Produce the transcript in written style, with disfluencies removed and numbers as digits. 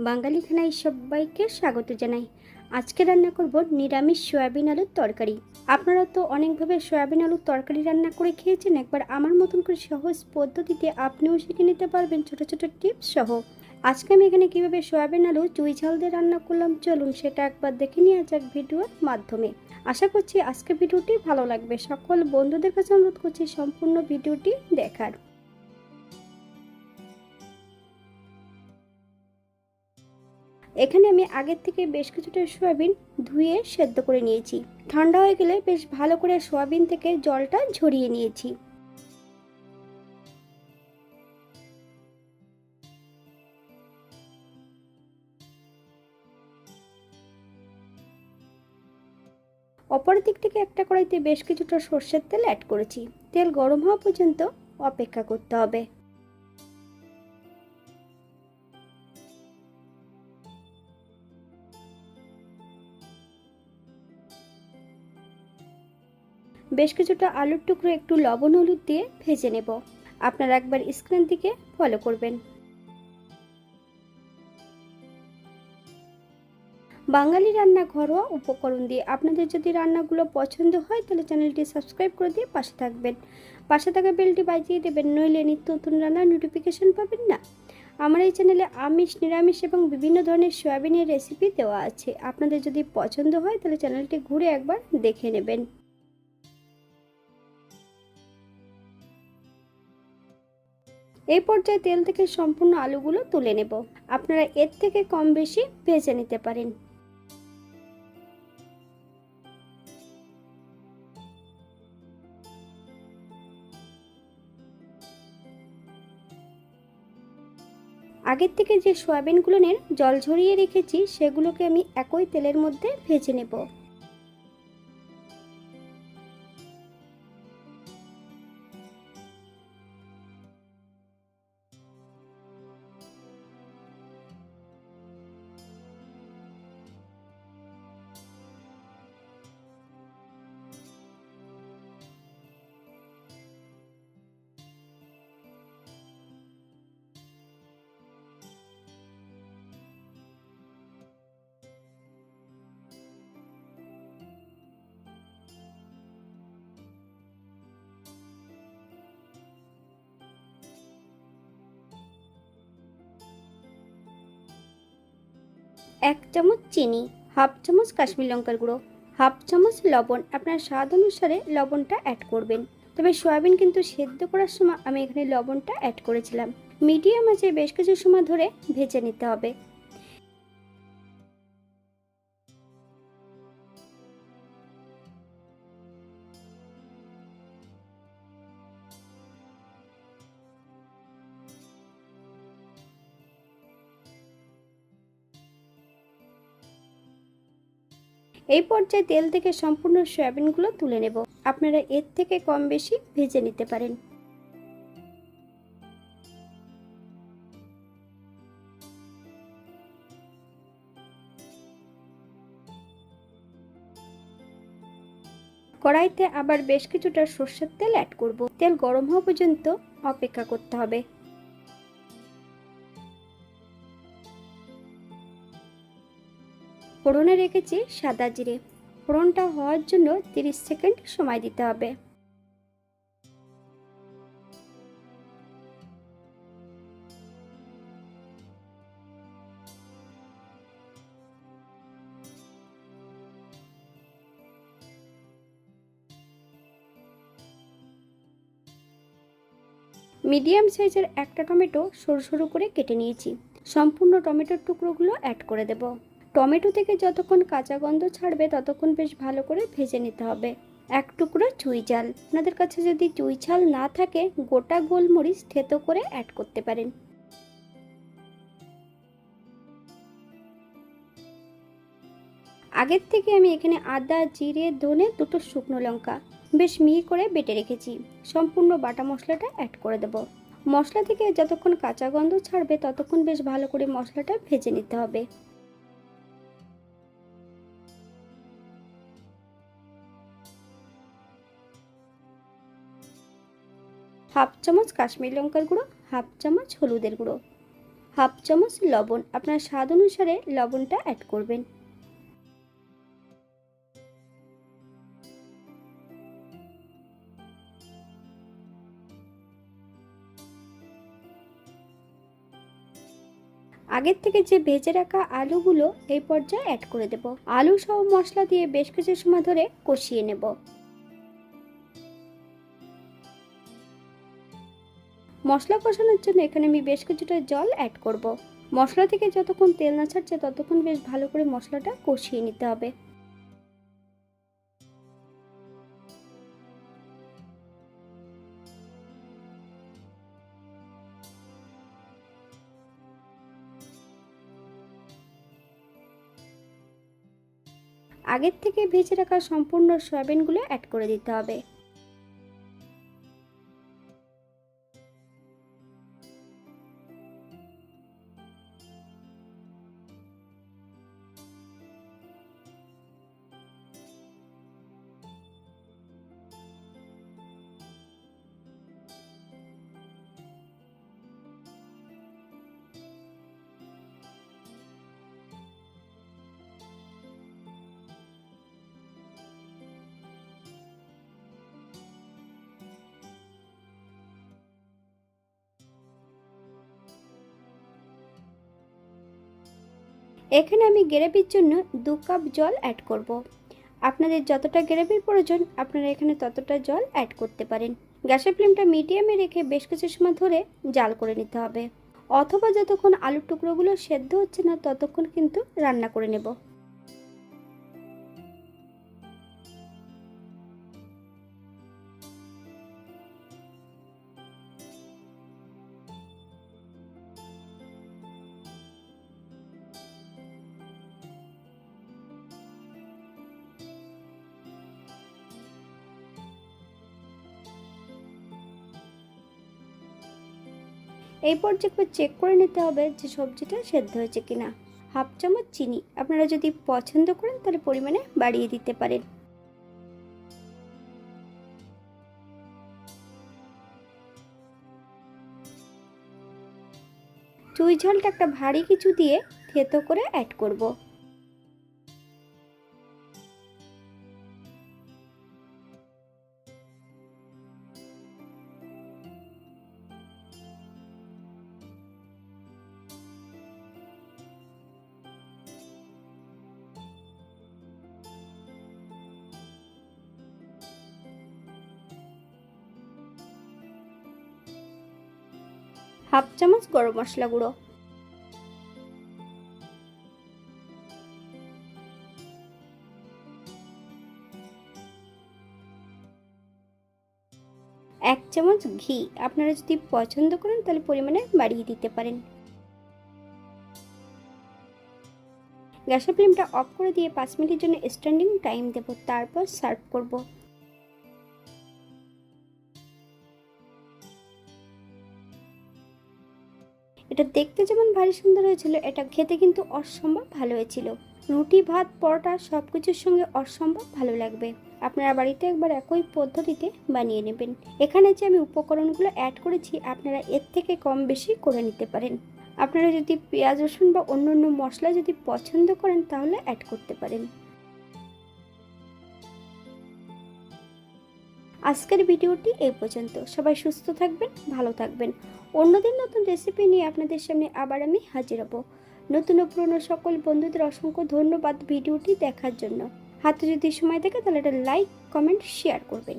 বাঙালি খানায় সবাইকে স্বাগত জানাই। আজকে রান্না করব নিরামিষ সয়াবিন আলুর তরকারি। আপনারা তো অনেকভাবে সয়াবিন আলুর তরকারি রান্না করে খেয়েছেন, একবার আমার মতন করে সহজ পদ্ধতিতে আপনিও শিখে নিতে পারবেন ছোট ছোট টিপস সহ। আজকে আমি এখানে কিভাবে সয়াবিন আলু চুই ঝাল দিয়ে রান্না করলাম, চলুন সেটা একবার দেখে নেওয়া যাক ভিডিওর মাধ্যমে। আশা করছি আজকে ভিডিওটি ভালো লাগবে। সকল বন্ধুদের কাছে অনুরোধ করছি সম্পূর্ণ ভিডিওটি দেখার। এখানে আমি আগের থেকে বেশ কিছুটা সয়াবিন ধুয়ে সেদ্ধ করে নিয়েছি। ঠান্ডা হয়ে গেলে বেশ ভালো করে সয়াবিন থেকে জলটা ঝরিয়ে নিয়েছি। অপর দিক থেকে একটা কড়াইতে বেশ কিছুটা সর্ষের তেল অ্যাড করেছি। তেল গরম হওয়া পর্যন্ত অপেক্ষা করতে হবে। বেশ কিছুটা আলুর টুকরো একটু লবণ হলুদ দিয়ে ভেজে নেব। আপনারা একবার স্ক্রিন দিকে ফলো করবেন। বাঙালি রান্না ঘরোয়া উপকরণ দিয়ে আপনাদের যদি রান্নাগুলো পছন্দ হয় তাহলে চ্যানেলটি সাবস্ক্রাইব করে দিয়ে পাশে থাকবেন। পাশে থাকা বেলটি বাজিয়ে দেবেন, নইলে নিত্য নতুন রান্নার নোটিফিকেশন পাবেন না। আমার এই চ্যানেলে আমিষ, নিরামিষ এবং বিভিন্ন ধরনের সয়াবিনের রেসিপি দেওয়া আছে। আপনাদের যদি পছন্দ হয় তাহলে চ্যানেলটি ঘুরে একবার দেখে নেবেন। এই পর্যায়ে তেল থেকে সম্পূর্ণ আলুগুলো তুলে নেব। আপনারা এর থেকে কম বেশি ভেজে নিতে পারেন। আগের থেকে যে সয়াবিনগুলোর জল ঝরিয়ে রেখেছি সেগুলোকে আমি একই তেলের মধ্যে ভেজে নেব। এক চামচ চিনি, হাফ চামচ কাশ্মীর লঙ্কার গুঁড়ো, হাফ চামচ লবণ। আপনার স্বাদ অনুসারে লবণটা অ্যাড করবেন। তবে সয়াবিন কিন্তু সেদ্ধ করার সময় আমি এখানে লবণটা অ্যাড করেছিলাম। মিডিয়াম আঁচে বেশ কিছু সময় ধরে ভেজে নিতে হবে। এই পর্যায়ে তেল থেকে সম্পূর্ণ সয়াবিনগুলো তুলে নেব। আপনারা এর থেকে কম বেশি ভেজে নিতে পারেন। কড়াইতে আবার বেশ কিছুটা সর্ষের তেল অ্যাড করব। তেল গরম হওয়া পর্যন্ত অপেক্ষা করতে হবে। ফোড়নে রেখেছি সাদা জিরে। ফোড়নটা হওয়ার জন্য 30 সেকেন্ড সময় দিতে হবে। মিডিয়াম সাইজের একটা টমেটো সরু সরু করে কেটে নিয়েছি। সম্পূর্ণ টমেটোর টুকরোগুলো অ্যাড করে দেব। টমেটো থেকে যতক্ষণ কাঁচা গন্ধ ছাড়বে ততক্ষণ বেশ ভালো করে ভেজে নিতে হবে। এক টুকরো চুই ঝাল, আপনাদের কাছে যদি চুই ঝাল না থাকে গোটা গোলমরিচ থেতো করে অ্যাড করতে পারেন। আগের থেকে আমি এখানে আদা, জিরে, ধনে, দুটো শুকনো লঙ্কা বেশ মিহি করে বেটে রেখেছি। সম্পূর্ণ বাটা মশলাটা অ্যাড করে দেব। মশলা থেকে যতক্ষণ কাঁচা গন্ধ ছাড়বে ততক্ষণ বেশ ভালো করে মশলাটা ভেজে নিতে হবে। হাফ চামচ কাশ্মীরি লঙ্কার গুঁড়ো, হাফ চামচ হলুদের গুঁড়ো, হাফ চামচ লবণ, আপনার স্বাদ অনুসারে লবণটা অ্যাড করবেন। আগের থেকে যে ভেজে রাখা আলুগুলো এই পর্যায়ে অ্যাড করে দেব। আলু সহ মশলা দিয়ে বেশ কিছু সময় ধরে কষিয়ে নেব। মশলা কষানোর জন্য এখানে আমি বেশ কিছুটা জল অ্যাড করব। মশলা থেকে যতক্ষণ তেল না ছাড়ছে ততক্ষণ বেশ ভালো করে মশলাটা কষিয়ে নিতে হবে। আগের থেকে ভেজে রাখা সম্পূর্ণ সয়াবিনগুলো অ্যাড করে দিতে হবে। এখানে আমি গ্রেভির জন্য 2 কাপ জল অ্যাড করব। আপনাদের যতটা গ্রেভির প্রয়োজন আপনারা এখানে ততটা জল অ্যাড করতে পারেন। গ্যাসের ফ্লেমটা মিডিয়ামে রেখে বেশ কিছু সময় ধরে জাল করে নিতে হবে, অথবা যতক্ষণ আলুর টুকরোগুলো সেদ্ধ হচ্ছে না ততক্ষণ কিন্তু রান্না করে নেব। এই পর্যায়ে চেক করে নিতে হবে যে সবজিটা সেদ্ধ হয়েছে কিনা। হাফ চামচ চিনি, আপনারা যদি পছন্দ করেন তাহলে পরিমাণে বাড়িয়ে দিতে পারেন। চুই ঝালটা একটা ভারী কিছু দিয়ে থেতো করে অ্যাড করব। হাফ চামচ গরম মশলা গুঁড়ো, এক চামচ ঘি, আপনারা যদি পছন্দ করেন তাহলে পরিমাণে বাড়িয়ে দিতে পারেন। গ্যাসের ফ্লেমটা অফ করে দিয়ে 5 মিনিটের জন্য স্ট্যান্ডিং টাইম দেব, তারপর সার্ভ করব। এটা দেখতে যেমন ভারী সুন্দর হয়েছিল, এটা খেতে কিন্তু অসম্ভব ভালো হয়েছিল। রুটি, ভাত, পরোটা সব কিছুর সঙ্গে অসম্ভব ভালো লাগবে। আপনারা বাড়িতে একবার একই পদ্ধতিতে বানিয়ে নেবেন। এখানে যে আমি উপকরণগুলো অ্যাড করেছি আপনারা এর থেকে কম বেশি করে নিতে পারেন। আপনারা যদি পেঁয়াজ রসুন বা অন্য অন্য মশলা যদি পছন্দ করেন তাহলে অ্যাড করতে পারেন। আজকের ভিডিওটি এই পর্যন্ত। সবাই সুস্থ থাকবেন, ভালো থাকবেন। অন্যদিন নতুন রেসিপি নিয়ে আপনাদের সামনে আবার আমি হাজির হব। নতুন ও পুরনো সকল বন্ধুদের অসংখ্য ধন্যবাদ ভিডিওটি দেখার জন্য। হাতে যদি সময় থাকে তাহলে একটা লাইক, কমেন্ট, শেয়ার করবেন।